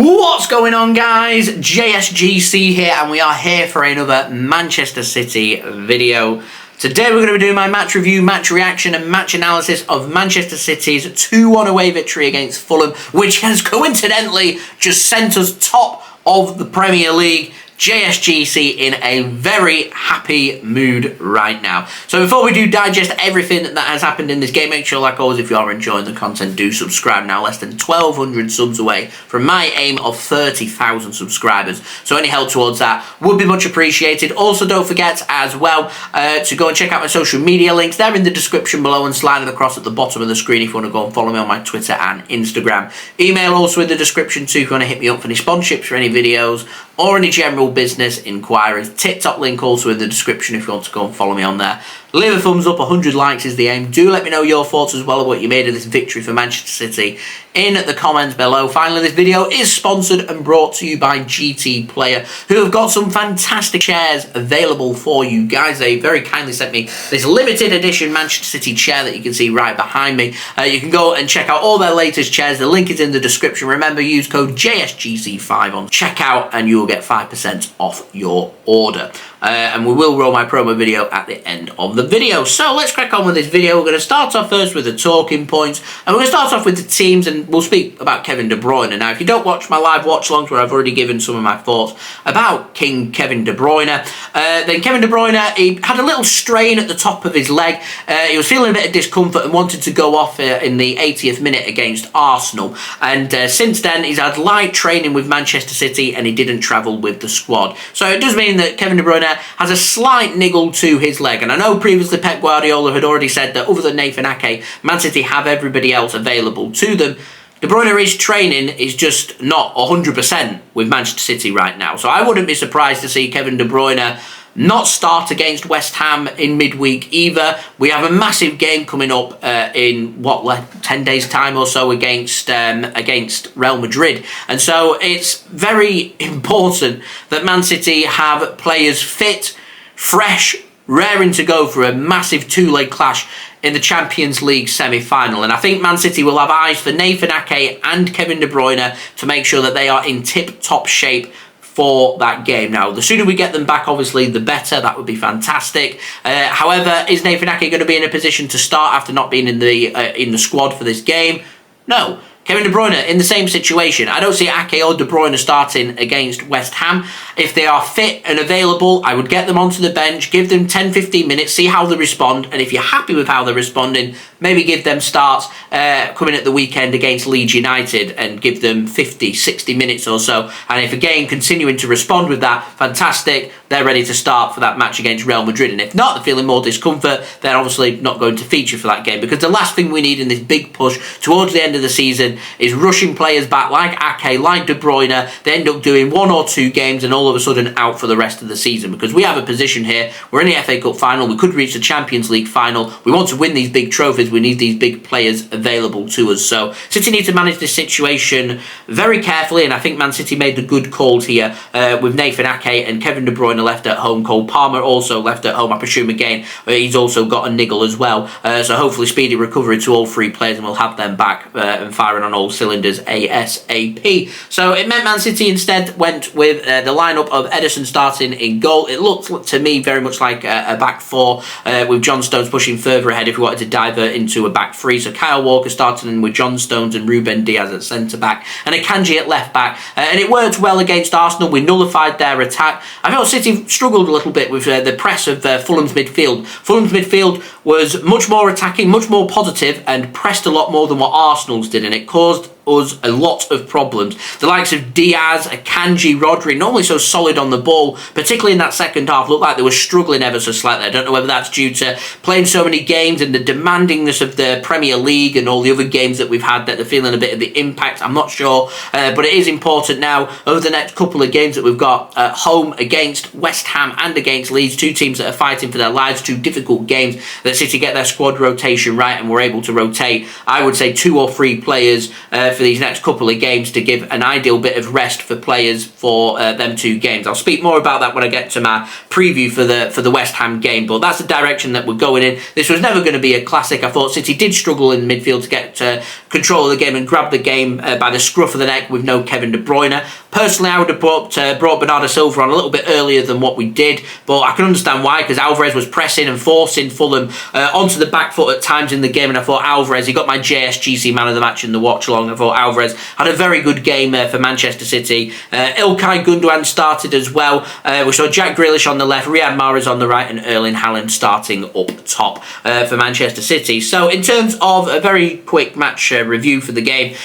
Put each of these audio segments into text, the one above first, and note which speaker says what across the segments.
Speaker 1: What's going on, guys? JSGC here, and we are here for another Manchester City video. Today we're going to be doing my match review, match reaction and match analysis of Manchester City's 2-1 away victory against Fulham, which has coincidentally just sent us top of the Premier League. JSGC in a very happy mood right now. So before we do digest everything that has happened in this game, make sure, like always, if you are enjoying the content, do subscribe now. Less than 1,200 subs away from my aim of 30,000 subscribers. So any help towards that would be much appreciated. Also, don't forget as well to go and check out my social media links. They're in the description below and sliding across at the bottom of the screen if you want to go and follow me on my Twitter and Instagram. Email also in the description too if you want to hit me up for any sponsorships for any videos or any general business inquiries. TikTok link also in the description if you want to go and follow me on there. Leave a thumbs up, 100 likes is the aim. Do let me know your thoughts as well of what you made of this victory for Manchester City in the comments below. Finally, this video is sponsored and brought to you by GT Player, who have got some fantastic shares available for you guys. They very kindly sent me this limited edition Manchester City chair that you can see right behind me. You can go and check out all their latest chairs. The link is in the description. Remember, use code JSGC5 on checkout and you will get 5% off your order. And we will roll my promo video at the end of the video. So let's crack on with this video. We're going to start off first with the talking points, and we're going to start off with the teams, and we'll speak about Kevin De Bruyne. Now, if you don't watch my live watch-alongs where I've already given some of my thoughts about King Kevin De Bruyne, then Kevin De Bruyne, he had a little strain at the top of his leg. He was feeling a bit of discomfort and wanted to go off in the 80th minute against Arsenal. And since then, he's had light training with Manchester City and he didn't travel with the squad. So it does mean that Kevin De Bruyne has a slight niggle to his leg. And I know previously Pep Guardiola had already said that other than Nathan Ake, Man City have everybody else available to them. De Bruyne's training is just not 100% with Manchester City right now. So I wouldn't be surprised to see Kevin De Bruyne not start against West Ham in midweek either. We have a massive game coming up in, 10 days' time or so against Real Madrid. And so it's very important that Man City have players fit, fresh, raring to go for a massive two-leg clash in the Champions League semi-final. And I think Man City will have eyes for Nathan Ake and Kevin De Bruyne to make sure that they are in tip-top shape for that game. Now, the sooner we get them back, obviously, the better. That would be fantastic. However, is Nathan Ake going to be in a position to start after not being in the squad for this game? No. Kevin De Bruyne in the same situation. I don't see Ake or De Bruyne starting against West Ham. If they are fit and available, I would get them onto the bench, give them 10-15 minutes, see how they respond, and if you're happy with how they're responding, maybe give them starts coming at the weekend against Leeds United and give them 50-60 minutes or so. And if again continuing to respond with that, fantastic, they're ready to start for that match against Real Madrid. And if not, they're feeling more discomfort, they're obviously not going to feature for that game, because the last thing we need in this big push towards the end of the season is rushing players back like Ake, like De Bruyne. They end up doing 1 or 2 games and all of a sudden out for the rest of the season, because we have a position here. We're in the FA Cup final. We could reach the Champions League final. We want to win these big trophies. We need these big players available to us. So City need to manage this situation very carefully, and I think Man City made the good calls here with Nathan Ake and Kevin De Bruyne left at home. Cole Palmer also left at home. I presume again he's also got a niggle as well. So hopefully speedy recovery to all 3 players, and we'll have them back and firing on all cylinders ASAP. So it meant Man City instead went with the lineup of Ederson starting in goal. It looked to me very much like a back 4 with John Stones pushing further ahead if we wanted to divert into a back 3. So Kyle Walker starting in with John Stones and Ruben Dias at centre back and Akanji at left back. And it worked well against Arsenal. We nullified their attack. I felt City struggled a little bit with the press of Fulham's midfield. Fulham's midfield was much more attacking, much more positive, and pressed a lot more than what Arsenal's did, and it caused us a lot of problems. The likes of Diaz, Akanji, Rodri, normally so solid on the ball, particularly in that second half, looked like they were struggling ever so slightly. I don't know whether that's due to playing so many games and the demandingness of the Premier League and all the other games that we've had, that they're feeling a bit of the impact. I'm not sure, but it is important now over the next couple of games that we've got at home against West Ham and against Leeds, 2 teams that are fighting for their lives, 2 difficult games, that City get their squad rotation right and we're able to rotate, I would say, 2 or 3 players for these next couple of games to give an ideal bit of rest for players for them 2 games. I'll speak more about that when I get to my preview for the West Ham game, but that's the direction that we're going in. This was never going to be a classic. I thought City did struggle in the midfield to get control of the game and grab the game by the scruff of the neck with no Kevin De Bruyne. Personally, I would have brought Bernardo Silva on a little bit earlier than what we did, but I can understand why, because Alvarez was pressing and forcing Fulham onto the back foot at times in the game, and I thought Alvarez, he got my JSGC man of the match in the watch along. I thought Alvarez had a very good game for Manchester City. Ilkay Gundogan started as well. We saw Jack Grealish on the left, Riyad Mahrez on the right, and Erling Haaland starting up top for Manchester City. So in terms of a very quick match review for the game,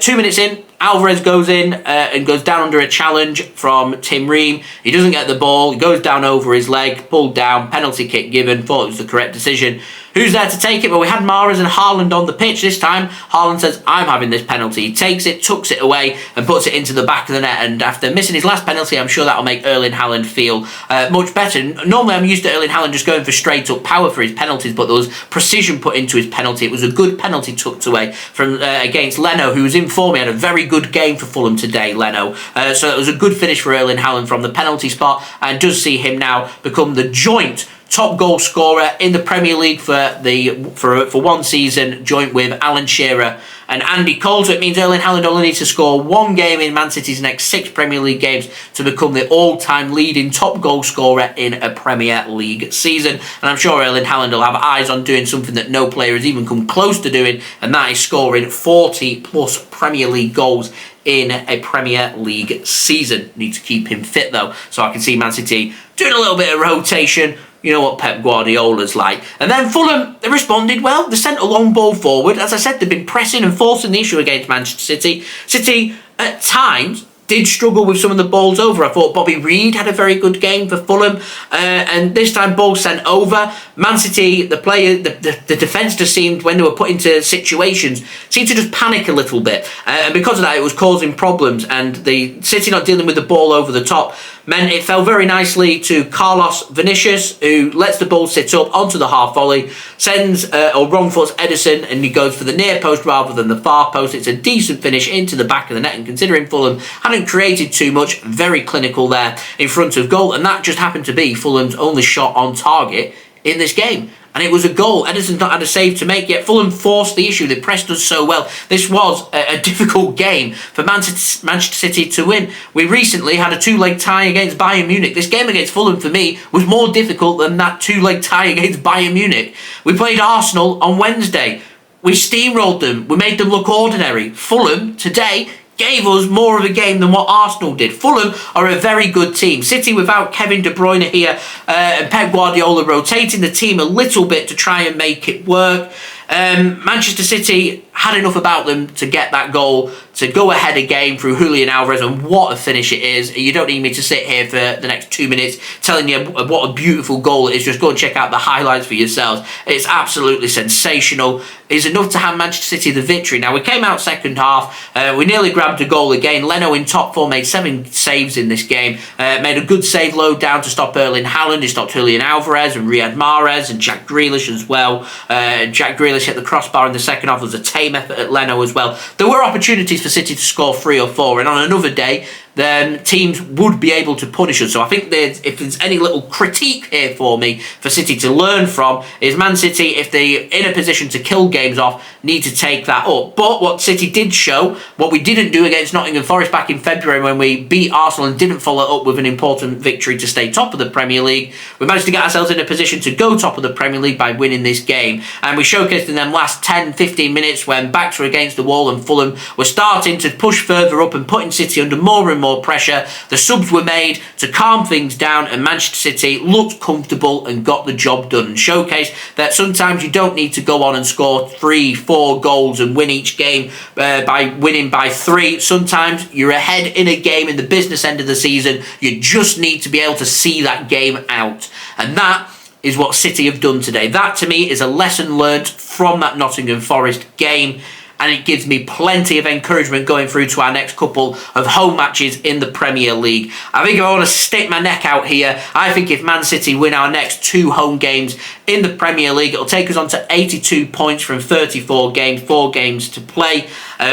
Speaker 1: 2 minutes in, Alvarez goes in and goes down under a challenge from Ream. He doesn't get the ball. He goes down over his leg, pulled down, penalty kick given. Thought it was the correct decision. Who's there to take it? Well, we had Mahrez and Haaland on the pitch this time. Haaland says, I'm having this penalty. He takes it, tucks it away, and puts it into the back of the net. And after missing his last penalty, I'm sure that'll make Erling Haaland feel much better. Normally, I'm used to Erling Haaland just going for straight-up power for his penalties, but there was precision put into his penalty. It was a good penalty tucked away from against Leno, who was in form. He had a very good game for Fulham today, Leno. So it was a good finish for Erling Haaland from the penalty spot, and does see him now become the joint top goal scorer in the Premier League for one season, joint with Alan Shearer and Andy Cole. So it means Erling Haaland only needs to score 1 game in Man City's next 6 Premier League games to become the all-time leading top goal scorer in a Premier League season. And I'm sure Erling Haaland will have eyes on doing something that no player has even come close to doing, and that is scoring 40 plus Premier League goals in a Premier League season. Need to keep him fit though, so I can see Man City doing a little bit of rotation. You know what Pep Guardiola's like. And then Fulham, they responded well. They sent a long ball forward. As I said, they've been pressing and forcing the issue against Manchester City. City, at times, did struggle with some of the balls over. I thought Bobby Reid had a very good game for Fulham, and this time ball sent over. Man City, the defence just seemed, when they were put into situations, seemed to just panic a little bit, and because of that it was causing problems, and the City not dealing with the ball over the top meant it fell very nicely to Carlos Vinicius, who lets the ball sit up onto the half volley, sends or wrong foots Ederson, and he goes for the near post rather than the far post. It's a decent finish into the back of the net, and considering Fulham hadn't created too much, very clinical there in front of goal, and that just happened to be Fulham's only shot on target in this game. And it was a goal. Ederson's not had a save to make yet. Fulham forced the issue. They pressed us so well. This was a difficult game for Manchester City to win. We recently had a 2-leg tie against Bayern Munich. This game against Fulham, for me, was more difficult than that 2-leg tie against Bayern Munich. We played Arsenal on Wednesday. We steamrolled them. We made them look ordinary. Fulham, today, gave us more of a game than what Arsenal did. Fulham are a very good team. City without Kevin De Bruyne here, and Pep Guardiola rotating the team a little bit to try and make it work. Manchester City had enough about them to get that goal, to go ahead again through Julian Alvarez, and what a finish it is. You don't need me to sit here for the next 2 minutes telling you what a beautiful goal it is. Just go and check out the highlights for yourselves. It's absolutely sensational. It's enough to hand Manchester City the victory. Now, we came out second half, we nearly grabbed a goal again. Leno in top form made 7 saves in this game, made a good save low down to stop Erling Haaland. He stopped Julian Alvarez and Riyad Mahrez and Jack Grealish as well. Jack Grealish hit the crossbar in the second half. There was a tame effort at Leno as well. There were opportunities for City to score 3 or 4, and on another day, then teams would be able to punish us. So I think if there's any little critique here for me for City to learn from, is Man City, if they're in a position to kill games off, need to take that up. But what City did show, what we didn't do against Nottingham Forest back in February when we beat Arsenal and didn't follow up with an important victory to stay top of the Premier League, we managed to get ourselves in a position to go top of the Premier League by winning this game. And we showcased in them last 10-15 minutes when backs were against the wall and Fulham were starting to push further up and putting City under more and more pressure. The subs were made to calm things down, and Manchester City looked comfortable and got the job done, and showcased that sometimes you don't need to go on and score 3-4 goals and win each game by winning by 3. Sometimes you're ahead in a game in the business end of the season. You just need to be able to see that game out, and that is what City have done today. That, to me, is a lesson learnt from that Nottingham Forest game. and it gives me plenty of encouragement going through to our next couple of home matches in the Premier League. I think if I want to stick my neck out here, I think if Man City win our next 2 home games in the Premier League, it'll take us on to 82 points from 34 games, 4 games to play.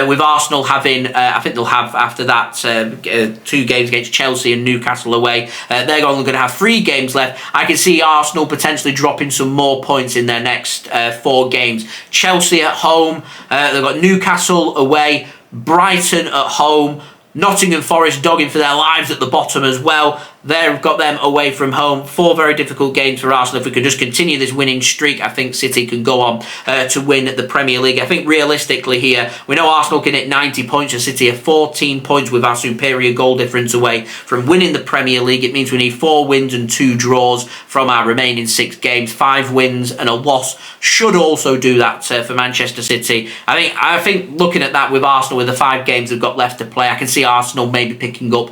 Speaker 1: With Arsenal having, I think they'll have after that 2 games against Chelsea and Newcastle away. They're only going to have 3 games left. I can see Arsenal potentially dropping some more points in their next 4 games. Chelsea at home, they've got Newcastle away, Brighton at home, Nottingham Forest dogging for their lives at the bottom as well. They've got them away from home. 4 very difficult games for Arsenal. If we could just continue this winning streak, I think City can go on to win the Premier League. I think realistically here, we know Arsenal can hit 90 points, and City are 14 points with our superior goal difference away from winning the Premier League. It means we need 4 wins and 2 draws from our remaining 6 games. 5 wins and a loss should also do that for Manchester City. I think looking at that with Arsenal, with the 5 games they've got left to play, I can see Arsenal maybe picking up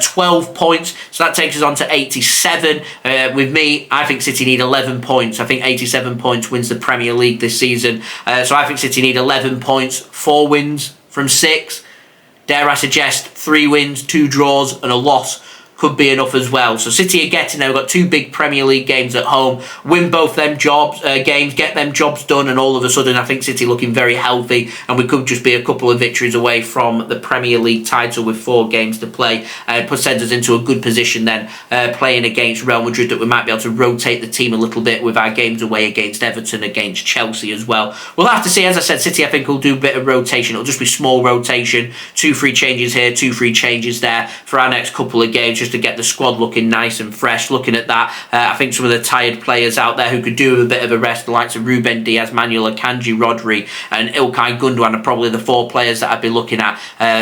Speaker 1: 12 points. So that takes us on to 87. With me, I think City need 11 points. I think 87 points wins the Premier League this season. So I think City need 11 points, 4 wins from 6. Dare I suggest 3 wins, 2 draws and a loss could be enough as well. So City are getting there. We've got 2 big Premier League games at home. Win both them games, get them jobs done, and all of a sudden I think City looking very healthy, and we could just be a couple of victories away from the Premier League title with 4 games to play. Sends us into a good position then, playing against Real Madrid, that we might be able to rotate the team a little bit with our games away against Everton, against Chelsea as well. We'll have to see. As I said, City I think will do a bit of rotation. It'll just be small rotation, 2 free changes here, 2 free changes there for our next couple of games, just to get the squad looking nice and fresh. Looking at that, I think some of the tired players out there who could do with a bit of a rest, the likes of Ruben Dias, Manuel Akanji, Rodri and Ilkay Gundogan are probably the 4 players that I'd be looking at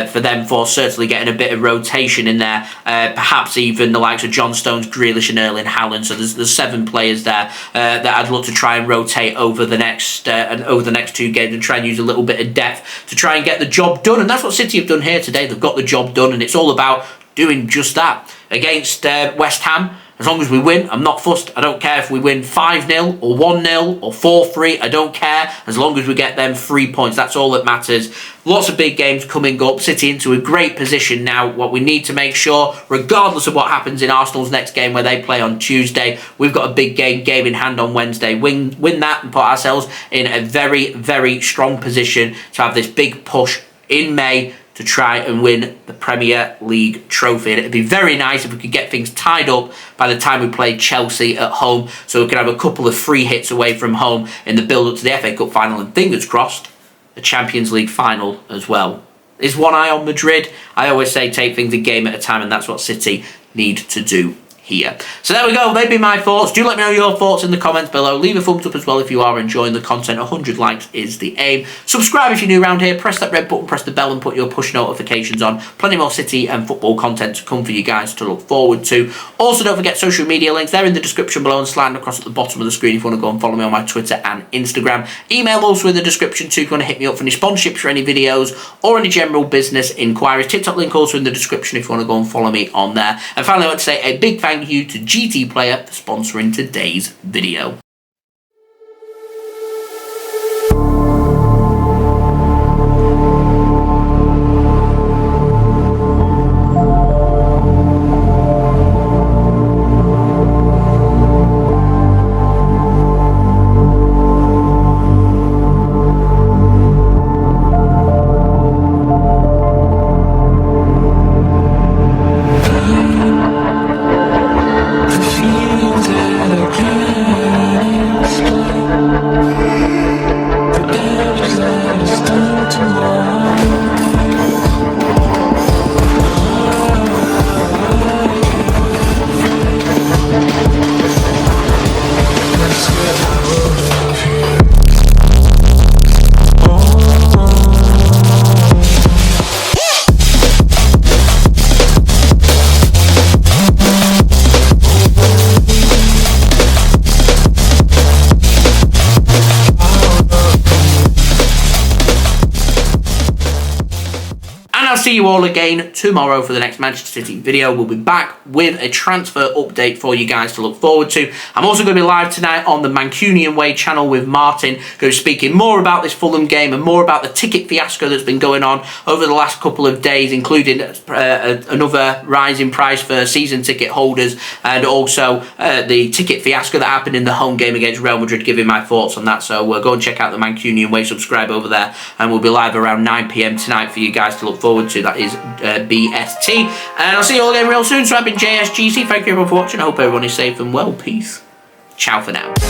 Speaker 1: for them, for certainly getting a bit of rotation in there. Perhaps even the likes of John Stones, Grealish and Erling Haaland. So there's 7 players there that I'd look to try and rotate over the next 2 games, and try and use a little bit of depth to try and get the job done. And that's what City have done here today. They've got the job done, and it's all about doing just that. Against West Ham, as long as we win, I'm not fussed. I don't care if we win 5-0 or 1-0 or 4-3. I don't care, as long as we get them 3 points. That's all that matters. Lots of big games coming up. City into a great position now. What we need to make sure, regardless of what happens in Arsenal's next game where they play on Tuesday, we've got a big game in hand on Wednesday. Win that and put ourselves in a very, very strong position to have this big push in May to try and win the Premier League trophy. And it'd be very nice if we could get things tied up by the time we play Chelsea at home, so we can have a couple of free hits away from home in the build-up to the FA Cup final, and fingers crossed, the Champions League final as well. Is one eye on Madrid. I always say take things a game at a time, and that's what City need to do here. So there we go. They'd be my thoughts. Do let me know your thoughts in the comments below. Leave a thumbs up as well if you are enjoying the content. 100 likes is the aim. Subscribe if you're new around here. Press that red button, press the bell and put your push notifications on. Plenty more City and football content to come for you guys to look forward to. Also, don't forget social media links. They're in the description below and sliding across at the bottom of the screen if you want to go and follow me on my Twitter and Instagram. Email also in the description too if you want to hit me up for any sponsorships for any videos or any general business inquiries. TikTok link also in the description if you want to go and follow me on there. And finally, I want to say a big thank you to GT Player for sponsoring today's video.
Speaker 2: Feels like
Speaker 1: see you all again tomorrow for the next Manchester City video. We'll be back with a transfer update for you guys to look forward to. I'm also going to be live tonight on the Mancunian Way channel with Martin, going to be speaking more about this Fulham game and more about the ticket fiasco that's been going on over the last couple of days, including another rising price for season ticket holders, and also the ticket fiasco that happened in the home game against Real Madrid, giving my thoughts on that. So go and check out the Mancunian Way, subscribe over there, and we'll be live around 9 PM tonight for you guys to look forward to. That is BST. And I'll see you all again real soon. So I've been JSGC. Thank you everyone for watching. I hope everyone is safe and well. Peace. Ciao for now.